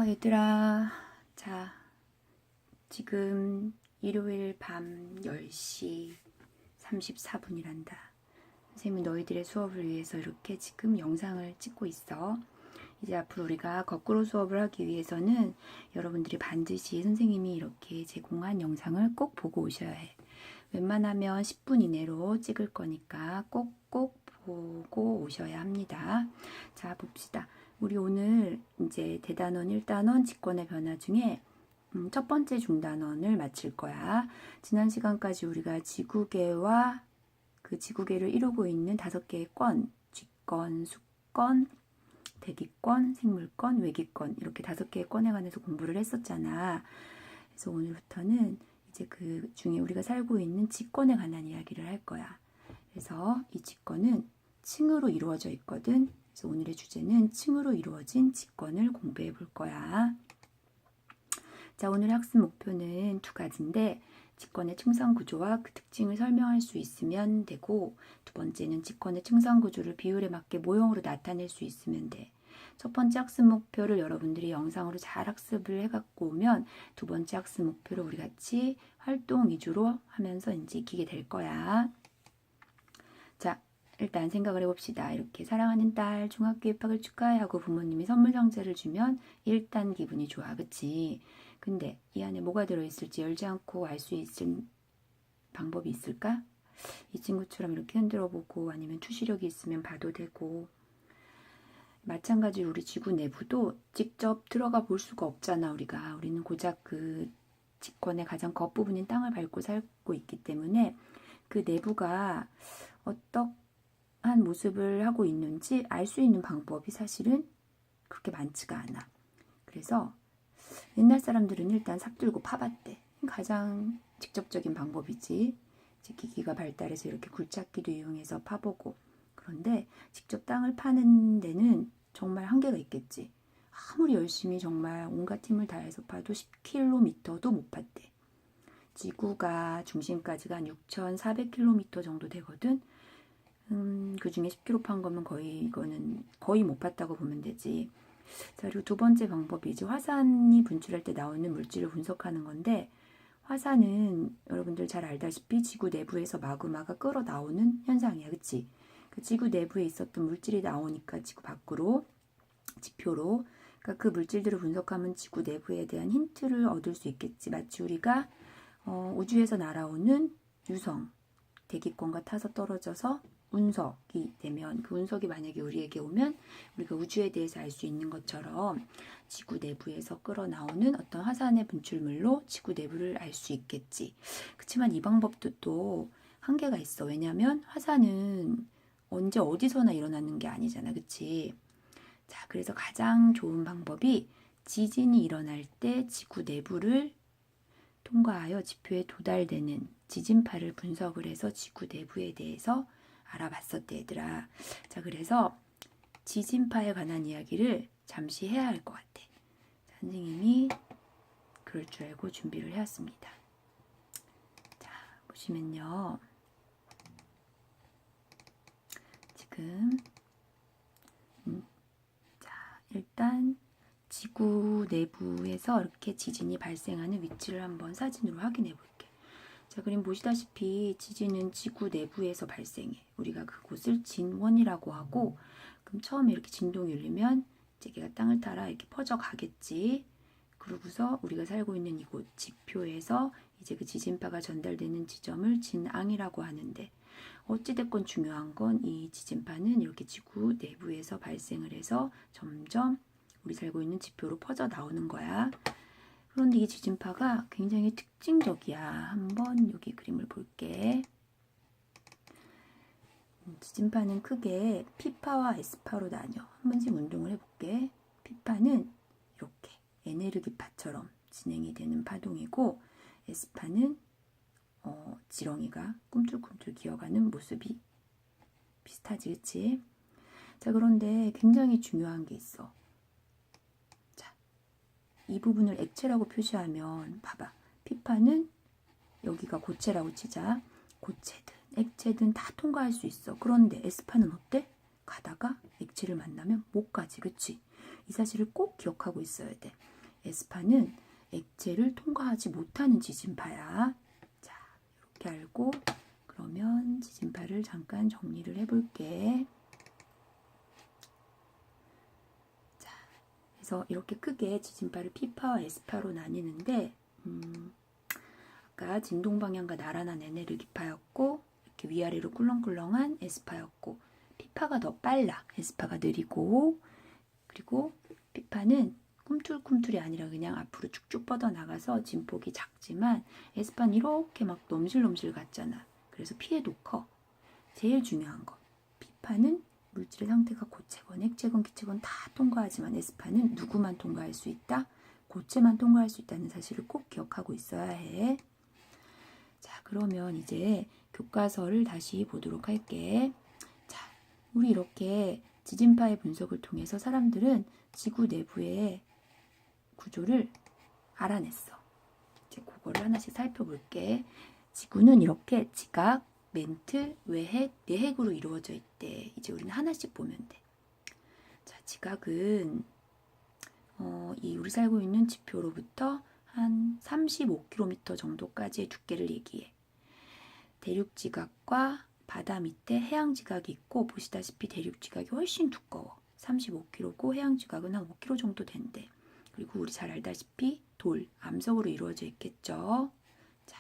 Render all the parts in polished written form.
얘들아, 자, 지금 일요일 밤 10시 34분이란다. 선생님이 너희들의 수업을 위해서 이렇게 지금 영상을 찍고 있어. 이제 앞으로 우리가 거꾸로 수업을 하기 위해서는 여러분들이 반드시 선생님이 이렇게 제공한 영상을 꼭 보고 오셔야 해. 웬만하면 10분 이내로 찍을 거니까 꼭꼭 보고 오셔야 합니다. 자, 봅시다. 우리 오늘 이제 대단원 1단원 직권의 변화 중에 첫 번째 중단원을 마칠 거야. 지난 시간까지 우리가 지구계와 그 지구계를 이루고 있는 5개의 권, 쥐권, 수권, 대기권, 생물권, 외기권 이렇게 5개의 권에 관해서 공부를 했었잖아. 그래서 오늘부터는 이제 그 중에 우리가 살고 있는 지권에 관한 이야기를 할 거야. 그래서 이 지권은 층으로 이루어져 있거든. 그래서 오늘의 주제는 층으로 이루어진 지권을 공부해 볼 거야. 자, 오늘 학습 목표는 2가지인데 지권의 층상 구조와 그 특징을 설명할 수 있으면 되고, 두 번째는 지권의 층상 구조를 비율에 맞게 모형으로 나타낼 수 있으면 돼. 첫 번째 학습 목표를 여러분들이 영상으로 잘 학습을 해갖고 오면 두 번째 학습 목표를 우리 같이 활동 위주로 하면서 이제 익히게 될 거야. 자, 일단 생각을 해봅시다. 이렇게 사랑하는 딸 중학교 입학을 축하해 하고 부모님이 선물 상자를 주면 일단 기분이 좋아, 그치? 근데 이 안에 뭐가 들어있을지 열지 않고 알 수 있을 방법이 있을까? 이 친구처럼 이렇게 흔들어 보고 아니면 투시력이 있으면 봐도 되고, 마찬가지로 우리 지구 내부도 직접 들어가 볼 수가 없잖아. 우리는 고작 그 지권의 가장 겉부분인 땅을 밟고 살고 있기 때문에 그 내부가 어떠한 모습을 하고 있는지 알 수 있는 방법이 사실은 그렇게 많지가 않아. 그래서 옛날 사람들은 일단 삽 들고 파봤대. 가장 직접적인 방법이지. 이제 기기가 발달해서 이렇게 굴착기도 이용해서 파보고. 그런데 직접 땅을 파는 데는 정말 한계가 있겠지. 아무리 열심히 정말 온갖 힘을 다해서 파도 10km도 못 팠대. 지구가 중심까지가 한 6,400km 정도 되거든. 그 중에 10km 판 거면 이거는 거의 못 팠다고 보면 되지. 자, 그리고 두 번째 방법이 이제 화산이 분출할 때 나오는 물질을 분석하는 건데, 화산은 여러분들 잘 알다시피 지구 내부에서 마그마가 끌어 나오는 현상이야, 그치? 그 지구 내부에 있었던 물질이 나오니까 지구 밖으로 지표로, 그러니까 그 물질들을 분석하면 지구 내부에 대한 힌트를 얻을 수 있겠지. 마치 우리가 우주에서 날아오는 유성, 대기권과 타서 떨어져서 운석이 되면, 그 운석이 만약에 우리에게 오면 우리가 우주에 대해서 알 수 있는 것처럼 지구 내부에서 끌어나오는 어떤 화산의 분출물로 지구 내부를 알 수 있겠지. 그렇지만 이 방법도 또 한계가 있어. 왜냐하면 화산은 언제 어디서나 일어나는 게 아니잖아, 그치? 자, 그래서 가장 좋은 방법이 지진이 일어날 때 지구 내부를 통과하여 지표에 도달되는 지진파를 분석을 해서 지구 내부에 대해서 알아봤었대, 얘들아. 자, 그래서 지진파에 관한 이야기를 잠시 해야 할 것 같아. 선생님이 그럴 줄 알고 준비를 해왔습니다. 자, 보시면요. 지금 자, 일단 지구 내부에서 이렇게 지진이 발생하는 위치를 한번 사진으로 확인해 볼게. 자, 그림 보시다시피 지진은 지구 내부에서 발생해. 우리가 그곳을 진원이라고 하고, 그럼 처음에 이렇게 진동이 울리면 이제 걔가 땅을 따라 이렇게 퍼져 가겠지. 그러고서 우리가 살고 있는 이곳 지표에서 이제 그 지진파가 전달되는 지점을 진앙이라고 하는데, 어찌됐건 중요한 건 이 지진파는 이렇게 지구 내부에서 발생을 해서 점점 우리 살고 있는 지표로 퍼져 나오는 거야. 그런데 이 지진파가 굉장히 특징적이야. 한번 여기 그림을 볼게. 지진파는 크게 P파와 S파로 나뉘어. 한 번씩 운동을 해볼게. P파는 이렇게 에네르기파처럼 진행이 되는 파동이고, S파는 지렁이가 꿈틀꿈틀 기어가는 모습이 비슷하지, 그치? 자, 그런데 굉장히 중요한 게 있어. 자, 이 부분을 액체라고 표시하면 봐봐. P파는 여기가 고체라고 치자. 고체든 액체든 다 통과할 수 있어. 그런데 S파는 어때? 가다가 액체를 만나면 못 가지, 그치? 이 사실을 꼭 기억하고 있어야 돼. 에스파는 액체를 통과하지 못하는 지진파야. 자, 이렇게 알고 그러면 지진파를 잠깐 정리를 해볼게. 자, 그래서 이렇게 크게 지진파를 P파와 S파로 나뉘는데 아까 진동 방향과 나란한 에네르기파였고 이렇게 위아래로 꿀렁꿀렁한 S파였고 P파가 더 빨라. S파가 느리고 그리고 P파는 꿈틀꿈틀이 아니라 그냥 앞으로 쭉쭉 뻗어나가서 진폭이 작지만 S파는 이렇게 막 넘실넘실 갔잖아. 그래서 피해도 커. 제일 중요한 거. P파는 물질의 상태가 고체건, 액체건, 기체건 다 통과하지만 S파는 누구만 통과할 수 있다? 고체만 통과할 수 있다는 사실을 꼭 기억하고 있어야 해. 자, 그러면 이제 교과서를 다시 보도록 할게. 자, 우리 이렇게 지진파의 분석을 통해서 사람들은 지구 내부의 구조를 알아냈어. 이제 그거를 하나씩 살펴볼게. 지구는 이렇게 지각, 멘틀, 외핵, 내핵으로 이루어져 있대. 이제 우리는 하나씩 보면 돼. 자, 지각은 이 우리 살고 있는 지표로부터 한 35km 정도까지의 두께를 얘기해. 대륙 지각과 바다 밑에 해양 지각이 있고 보시다시피 대륙 지각이 훨씬 두꺼워. 35km고 해양 지각은 한 5km 정도 된대. 그리고 우리 잘 알다시피 돌, 암석으로 이루어져 있겠죠. 자,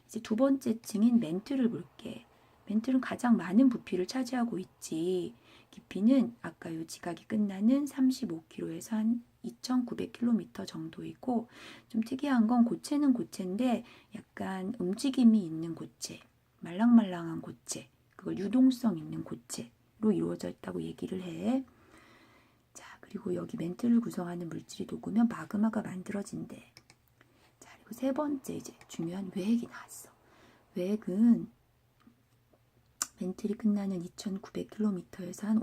이제 두 번째 층인 멘틀을 볼게. 멘틀은 가장 많은 부피를 차지하고 있지. 깊이는 아까 요 지각이 끝나는 35km에서 한 2,900km 정도이고 좀 특이한 건 고체는 고체인데 약간 움직임이 있는 고체, 말랑말랑한 고체, 그걸 유동성 있는 고체로 이루어져 있다고 얘기를 해. 자, 그리고 여기 멘틀을 구성하는 물질이 녹으면 마그마가 만들어진대. 자, 그리고 세 번째 이제 중요한 외핵이 나왔어. 외핵은 멘틀이 끝나는 2,900km에서 한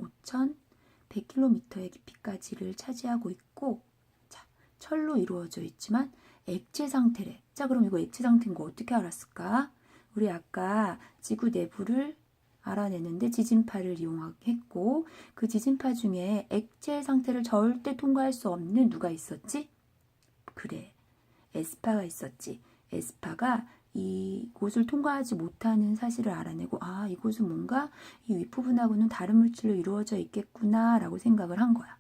5,100km의 깊이까지를 차지하고 있고, 자, 철로 이루어져 있지만 액체 상태래. 자, 그럼 이거 액체 상태인 거 어떻게 알았을까? 우리 아까 지구 내부를 알아내는데 지진파를 이용했고 그 지진파 중에 액체 상태를 절대 통과할 수 없는 누가 있었지? 그래, 에스파가 있었지. 에스파가 이곳을 통과하지 못하는 사실을 알아내고 아, 이곳은 뭔가 이 윗부분하고는 다른 물질로 이루어져 있겠구나 라고 생각을 한 거야.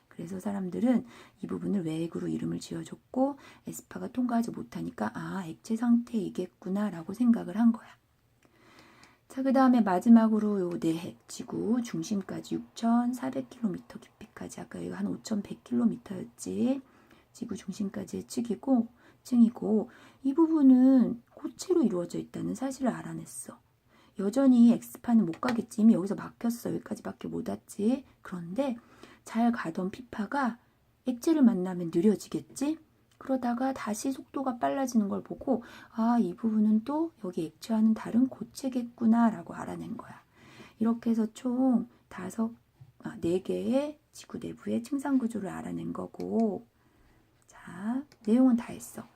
그래서 사람들은 이 부분을 외액으로 이름을 지어줬고 에스파가 통과하지 못하니까 아, 액체 상태이겠구나 라고 생각을 한 거야. 자, 그 다음에 마지막으로 요 내핵, 지구 중심까지 6,400km 깊이까지 아까 이거 한 5,100km였지. 지구 중심까지의 층이고 이 부분은 고체로 이루어져 있다는 사실을 알아냈어. 여전히 X파는 못 가겠지. 이미 여기서 막혔어. 여기까지밖에 못 왔지. 그런데 잘 가던 P파가 액체를 만나면 느려지겠지. 그러다가 다시 속도가 빨라지는 걸 보고 아, 이 부분은 또 여기 액체와는 다른 고체겠구나 라고 알아낸 거야. 이렇게 해서 총 4개의 지구 내부의 층상 구조를 알아낸 거고 자, 내용은 다 했어.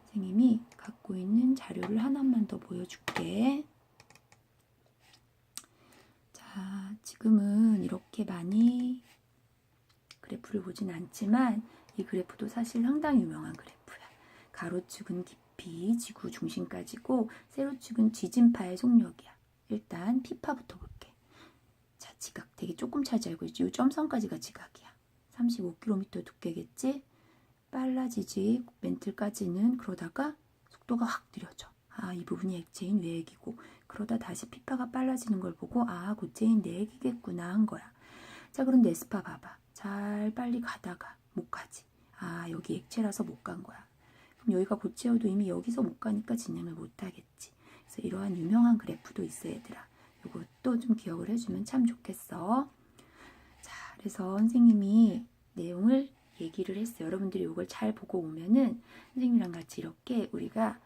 선생님이 갖고 있는 자료를 하나만 더 보여줄게. 자, 지금은 이렇게 많이 그래프를 보진 않지만 이 그래프도 사실 상당히 유명한 그래프야. 가로축은 깊이, 지구 중심까지고 세로축은 지진파의 속력이야. 일단 P파부터 볼게. 자, 지각 되게 조금 차지하고 있지. 이 점선까지가 지각이야. 35km 두께겠지? 빨라지지. 멘틀까지는 그러다가 속도가 확 느려져. 아, 이 부분이 액체인 외액이고 그러다 다시 P파가 빨라지는 걸 보고 아, 고체인 내액이겠구나 한 거야. 자, 그런데 S파 봐봐. 잘 빨리 가다가 못 가지. 아, 여기 액체라서 못 간 거야. 그럼 여기가 고체여도 이미 여기서 못 가니까 진행을 못 하겠지. 그래서 이러한 유명한 그래프도 있어 얘들아. 이것도 좀 기억을 해주면 참 좋겠어. 자, 그래서 선생님이 내용을 얘기를 했어요. 여러분들이 이걸 잘 보고 오면은 선생님이랑 같이 이렇게 우리가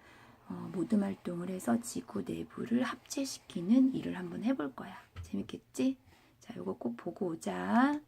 모둠 활동을 해서 지구 내부를 합체시키는 일을 한번 해볼 거야. 재밌겠지? 자, 이거 꼭 보고 오자.